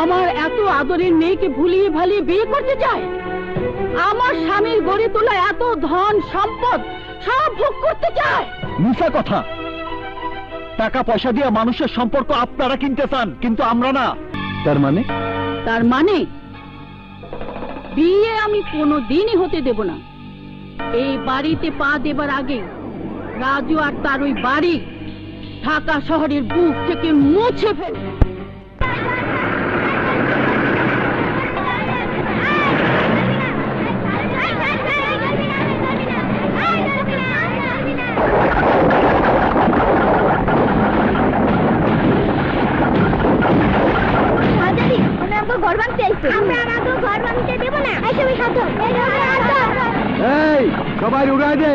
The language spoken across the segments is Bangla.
আমার এত আদরের মেয়েকে ভুলিয়ে ভালিয়ে বিয়ে করতে চায়? আমার স্বামীর গড়ে তোলা এত ধন সম্পদ সব ভোগ করতে চায়? মিথ্যা কথা। টাকা পয়সা দিয়ে মানুষের সম্পর্ক আপনারা কিনতে চান, কিন্তু আমরা না। তার মানে? তার মানে বিয়ে আমি কোনোদিনই হতে দেব না। এই বাড়িতে পা দেবার আগে রাজু আর তার ওই বাড়ি ঢাকা শহরের বুক থেকে মুছে ফেলবে। ঘর ভাঙতে আইছে, আমরা ঘর ভাঙতে দেব না। এই সবাই উড়াই দে।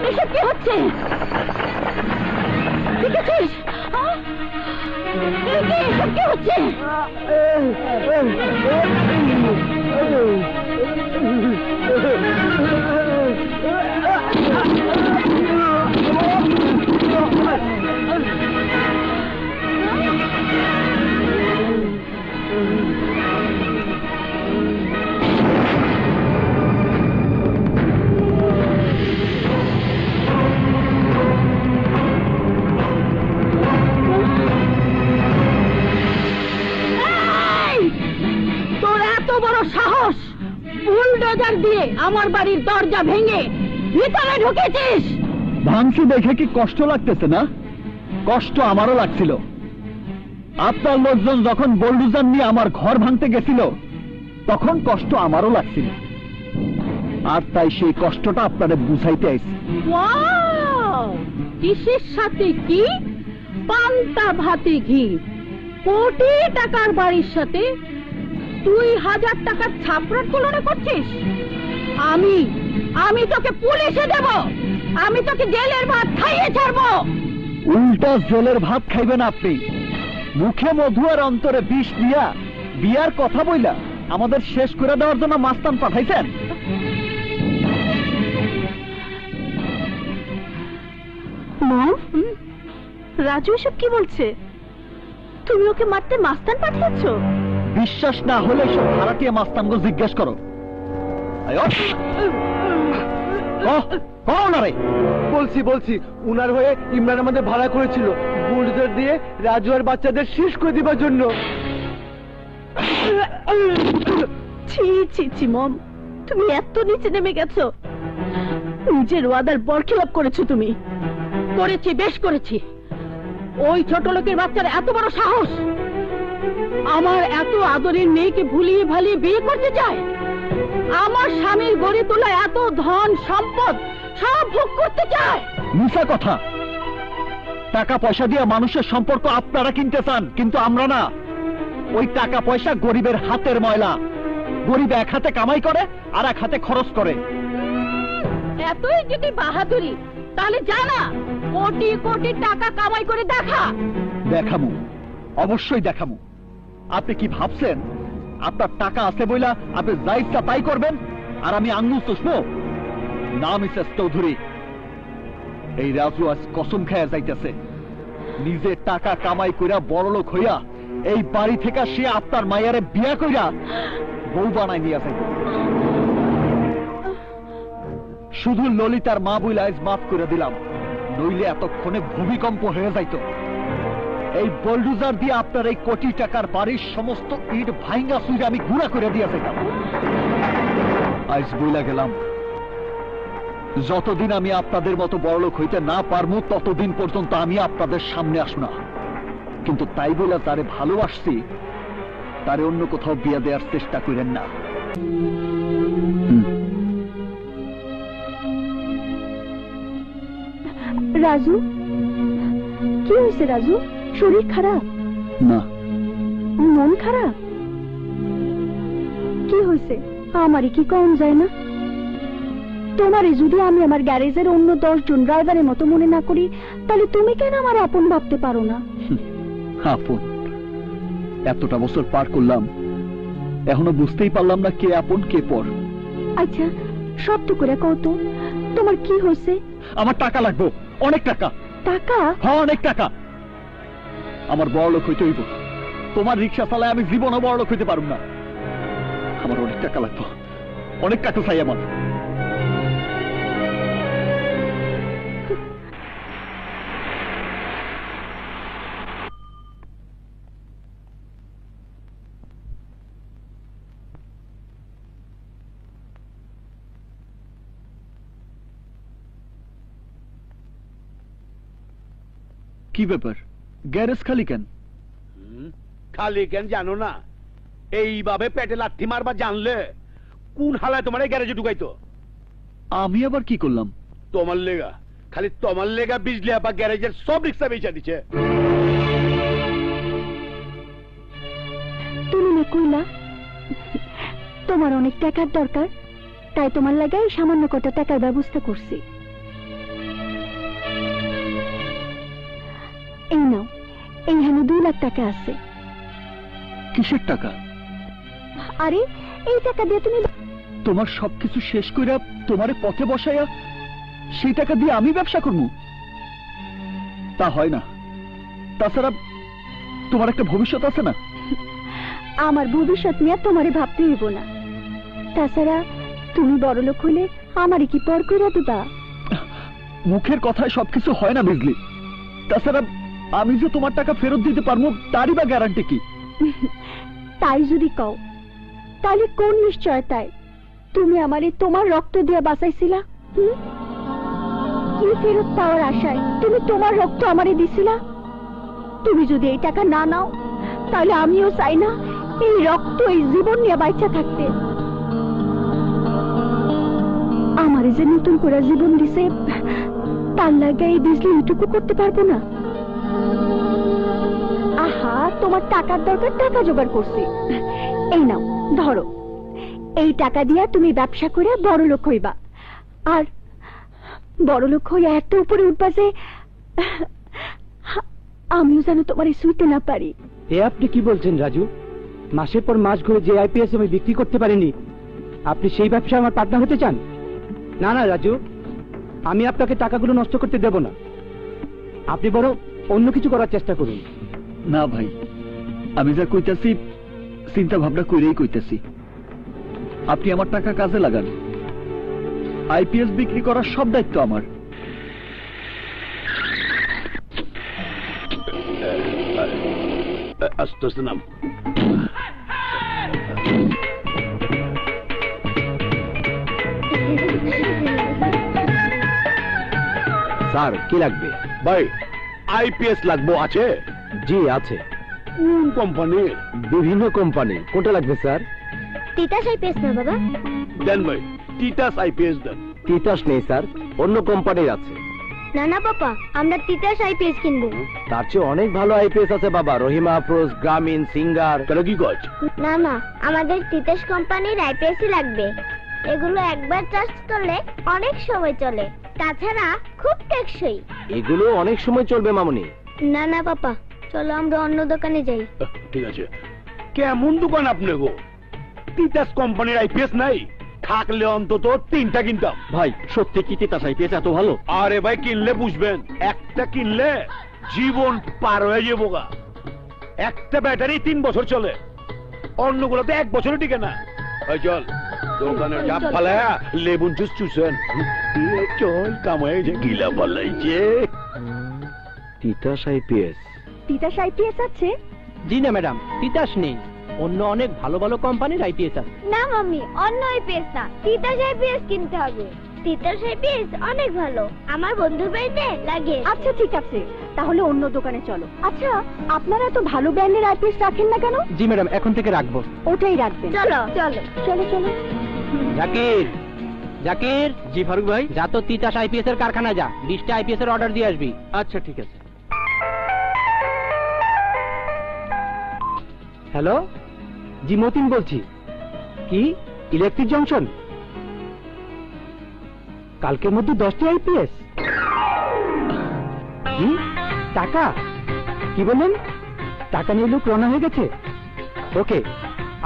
এসব কি হচ্ছে? দেখেছিস? এসব কি হচ্ছে? সাহস! বুলডোজার দিয়ে আমার বাড়ির দরজা ভেঙে ভিতরে ঢুকেছিস? ভাঙছি দেখে কি কষ্ট লাগতেছে না? কষ্ট আমারও লাগছিল। আপনার লোকজন যখন বুলডোজার নিয়ে আমার ঘর ভাঙতে গেছিল তখন কষ্ট আমারও লাগছিল, আর তাই সেই কষ্টটা আপনাদের বুঝাইতে আইছি। কিসের সাথে কি? পান্তা ভাতে ঘি। কোটি টাকার বাড়ির সাথে 2000 টাকার ছাপড়ার তুলনা করছিস? আমি তোকে পুলিশে দেব, আমি তোকে জেলের ভাত খাইয়ে ছাড়বো। উল্টা জেলের ভাত খাইবেন আপনি? মুখে মধু আর অন্তরে বিষ দিয়া বিয়ার কথা বইলা আমাদের শেষ করে দেওয়ার জন্য মাস্তান পাঠাইছেন? মা, রাজু এসব কি বলছে? তুমি ওকে মারতে মাস্তান পাঠিয়েছো? বিশ্বাস না হলে সব ভাড়াটিয়া মাস্তানগো জিজ্ঞেস করো। বলছি উনার হয়ে ইমরান আমাদের ভাড়া করেছিল বুলডোজার দিয়ে রাজু আর বাচ্চাদের শেষ করে দিবার জন্য। ছি ছি ছি মম, তুমি এত নিচে নেমে গেছো। নিজের ওয়াদার বরখিলাপ করেছো তুমি। করেছি, বেশ করেছি। ওই ছোট লোকের বাচ্চার এত বড় সাহস আমার এত আদরের মেয়েকে ভুলিয়ে ভালিয়ে বিয়ে করতে চায়। আমার স্বামীর গড়ে তোলা এত ধন সম্পদ সব ভোগ করতে চায়। মিছা কথা। টাকা পয়সা দিয়ে মানুষের সম্পর্ক আপনারা কিনতে চান, কিন্তু আমরা না। ওই টাকা পয়সা গরিবের হাতের ময়লা। গরিব এক হাতে কামাই করে আর এক হাতে খরচ করে। এতই যদি বাহাদুরি, তাহলে জানা কোটি কোটি টাকা কামাই করে দেখা। দেখামু, অবশ্যই দেখামু। আপনি কি ভাবছেন আপনার টাকা আছে বইলা আপনি যা ইচ্ছা তাই করবেন আর আমি আঙ্গুল চুষবো? না মিসেস চৌধুরী, এই রাজু আজ কসম খায়া যাইতেছে নিজে টাকা কামাই কইরা বড়লোক হইয়া এই বাড়ি থেকে সে আপনার মাইয়ারে বিয়া কইরা বউ বানাই নিয়ে যাইবে। শুধু ললিতার মা বইলা আজ মাফ করে দিলাম, নইলে এতক্ষণে ভূমিকম্প হয়ে যাইত। এই বুলডোজার দিয়ে আপনার এই কোটি টাকার বাড়ির সমস্ত ইট ভাঙ্গা চুরে আমি গুঁড়া করে দিয়ে যাইতাম। আজ বইলা গেলাম, যতদিন আমি আপনাদের মতো বড়লোক হইতে না পারবো ততদিন পর্যন্ত আমি আপনাদের সামনে আসব না। কিন্তু তাই বলে তারে ভালোবাসছি, তারে অন্য কোথাও বিয়ে দেওয়ার চেষ্টা করেন না। রাজু, কি হয়েছে রাজু? শরীর খারাপ? না। মন খারাপ? কি হয়েছে আমারই কি কম যায় না? তোমারে যদি আমি আমার গ্যারেজের অন্য 10 জন ড্রাইভারের মতো মনে না করি, তাহলে তুমি কেন আমার আপন ভাবতে পারো না? আপন? এতটা বছর পার করলাম, এখনো বুঝতেই পারলাম না কে আপন কে পর। আচ্ছা সত্য করে কও তো, তোমার কি হয়েছে? আমার টাকা লাগবে, অনেক টাকা। টাকা? হ্যাঁ, অনেক টাকা। আমার বড়লোক হইতে হইব। তোমার রিক্সা চালায় আমি জীবনও বড়লোক হইতে পারব না। আমার অনেক টাকা লাগবে, অনেক টাকা চাই আমার। কি ব্যাপার, গ্যারেজ খালি কেন? খালি কেন জানো না? এইভাবে পেটে লাথি মারবা জানলে কোন হালায় তোমার এই গ্যারেজে ঢুকাইতো? আমি আবার কি করলাম? তোমার লেগা, খালি তোমার লেগা বিজলি আপা গ্যারেজের সব রিক্সা বেচা দিচ্ছে। তুমি না কইলা তোমার অনেক টাকার দরকার, তাই তোমার লাগাই সামান্য কটা টাকার ব্যবস্থা করছি। এই নাও, এইখানে 2 লাখ টাকা আছে। কিসের টাকা? আরে এই টাকা দিয়ে তুমি তোমার সবকিছু শেষ কইরা তোমারে পথে বসাইয়া সেই টাকা দিয়ে আমি ব্যবসা করবো? তা হয় না। তাছাড়া তোমার একটা ভবিষ্যৎ আছে না? আমার ভবিষ্যৎ নিয়ে তোমারে ভাবতে হইব না। তাছাড়া তুমি বড়লোক হইলে আমারে কি পর করে দিবা? মুখের কথায় সবকিছু হয় না বিজলি। তাছাড়া আমি যে তোমার টাকা ফেরত দিতে পারবো তারই বা গ্যারান্টি কি? তাই যদি কও, তাহলে কোন নিশ্চয়তায় তুমি আমারে তোমার রক্ত দিয়ে বাঁচাইছিলা? কি ফেরত পাওয়ার আশায় তুমি তোমার রক্ত আমারে দিছিলা? তুমি যদি এই টাকা না নাও, তাহলে আমিও চাই না এই রক্ত এই জীবন নিয়ে বাইচা থাকতে। আমারে যে নতুন করে জীবন দিছে, তার লাগে এই বিজলি এইটুকু করতে পারবো না? আহা, তোমার টাকার দরকার, টাকা জোগাড় করছি। এই নাও ধরো, এই টাকা দিয়া তুমি ব্যবসা করে বড়লোক হইবা। আর বড়লোক হইয়া এত উপরে উঠবা যে আমিও যেন তোমার শুইতে না পারি। এ আপনি কি বলছেন রাজু? মাসের পর মাস ঘুরে যে আইপিএস আমি বিক্রি করতে পারিনি, আপনি সেই ব্যবসা আমার পার্টনার হতে চান? না না রাজু, আমি আপনাকে টাকাগুলো নষ্ট করতে দেব না। আপনি বরং অন্য কিছু করার চেষ্টা করুন। না ভাই, আমি যা কইতাছি চিন্তা ভাবনা কইরেই কইতেছি, আপনি আমার টাকা কাজে লাগান। আইপিএস বিক্রি করার সব দায়িত্ব আমার। আস্তে আস্তে নাম। স্যার কি লাগবে? ভাই আইপিএস লাগবো, আছে? জি আছে, কোন কোম্পানির? বিভিন্ন কোম্পানি। কোনটা লাগবে স্যার? তিতাস আইপিএস না বাবা? দেন ভাই, টিটাস আইপিএস দেন। তিতাস নেই স্যার, অন্য কোম্পানির আছে। না না পাপা, আমরা তিতাস আইপিএস কিনবো। তার চেয়ে অনেক ভালো আইপিএস আছে বাবা, রহিমা আফরোজ, গ্রামীণ, সিঙ্গার। কেন, কি কাজ? না না, আমাদের তিতাস কোম্পানির আইপিএসই লাগবে। এগুলো একবার চার্জ করলে অনেক সময় চলে, তাছাড়া খুব টেকসই। এগুলো অনেক সময় চলবে মামুনি। না না পাপা, চলো আমরা অন্য দোকানে যাই। ঠিক আছে। কেমন দোকান আপনি গো? টিটাস কোম্পানির আইপিএস নাই? থাকলে অন্তত 3টা কিনতাম। ভাই সত্যি কি তিতাস আইপিএস এত ভালো? আরে ভাই, কিনলে বুঝবেন, একটা কিনলে জীবন পার হয়ে যাবো গা। একটা ব্যাটারি 3 বছর চলে, অন্যগুলোতে 1 বছরও টিকে না। ওই চল, দোকানের চাপ ফালায়া লেবুন জুস চুষেন। চল, কামাই যে গিলা পালাইছে। তিতাস আইপিএস। তিতাস আইপিএস আছে? জি না ম্যাডাম, তিতাস নেই, অন্য অনেক ভালো ভালো কোম্পানির আইপিএস আছে। না মাম্মি, অন্য আইপিএস না, তিতাস আইপিএস কিনতে হবে। তিতাস আইপিএস অনেক ভালো, আমার বন্ধুর বাড়িতে লাগে। আচ্ছা ঠিক আছে, তাহলে অন্য দোকানে চলো। আচ্ছা, আপনারা তো ভালো ব্র্যান্ডের আইপিএস রাখেন না কেন? জি ম্যাডাম, এখন থেকে রাখবো। ওটাই রাখবেন। চলো চলো চলো চলো। জাকির, জাকির। জি ফারুক ভাই। যা তো তিতাস আইপিএস এর কারখানায় যা, 20টা আইপিএস এর অর্ডার দিয়ে আসবি। আচ্ছা ঠিক আছে। হ্যালো, জি মতিন বলছি। কি ইলেকট্রিক জংশন? কালকের মধ্যে 10টি আইপিএস? টাকা কি বললেন? টাকা নিয়ে লোক রওনা হয়ে গেছে? ওকে,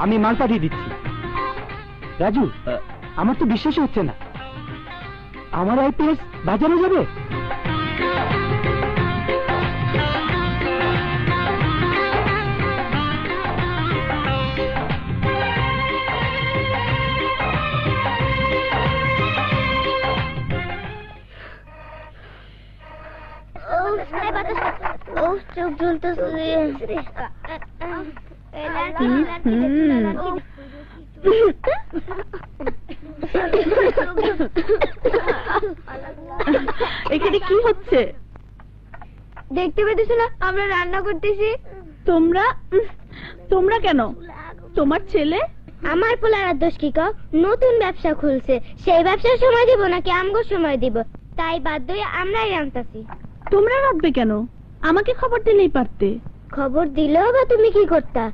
আমি মাল পাঠিয়ে দিচ্ছি। রাজু, আমার তো বিশ্বাসই হচ্ছে না, আমার আইপিএস বাজারে যাবে। চোখ ঝুলতেছে। এখানে কি হচ্ছে? দেখতে পেতেছ না, আমরা রান্না করতেছি। তোমরা তোমরা কেন? তোমার ছেলে? আমার পোলার দোষ কি ক? নতুন ব্যবসা খুলছে, সেই ব্যবসার সময় দিব নাকি আমগো সময় দিব? তাই বাধ্য হয়ে আমরাই রান্তাছি। তোমরা রাখবে কেন? আমাকে খবর দিলেই পারতে। খবর দিলেও বা তুমি কি করতা?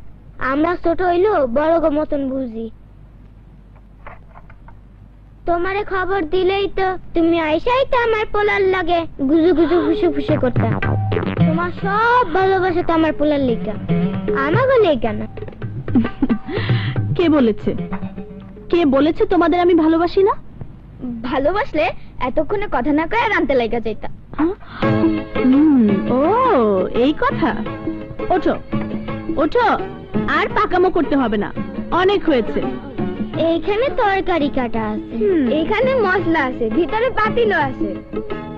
আমরা ছোট হইলো বড় গো মতন বুঝি। তোমারে খবর দিলেই তো তুমি আইসাই তো আমার পোলার লাগে গুজু গুজু ফুসু ফুসু করতা। তোমার সব ভালোবাসা তো আমার পোলার লেগা, আমাকে লেগা না। কে বলেছে? কে বলেছে তোমাদের আমি ভালোবাসি না? ভালোবাসলে এতক্ষণে কথা না কয়ে রানতে লাগা যাইতা। ও এই কথা। ওঠো ওঠো, আর পাকামো করতে হবে না, অনেক হয়েছে। এইখানে তরকারি কাটা আছে, এখানে মশলা আছে, ভিতরে পাতিলও আছে।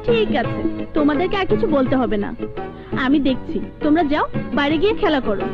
ঠিক আছে, তোমাদেরকে আর কিছু বলতে হবে না, আমি দেখছি। তোমরা যাও, বাইরে গিয়ে খেলা করো।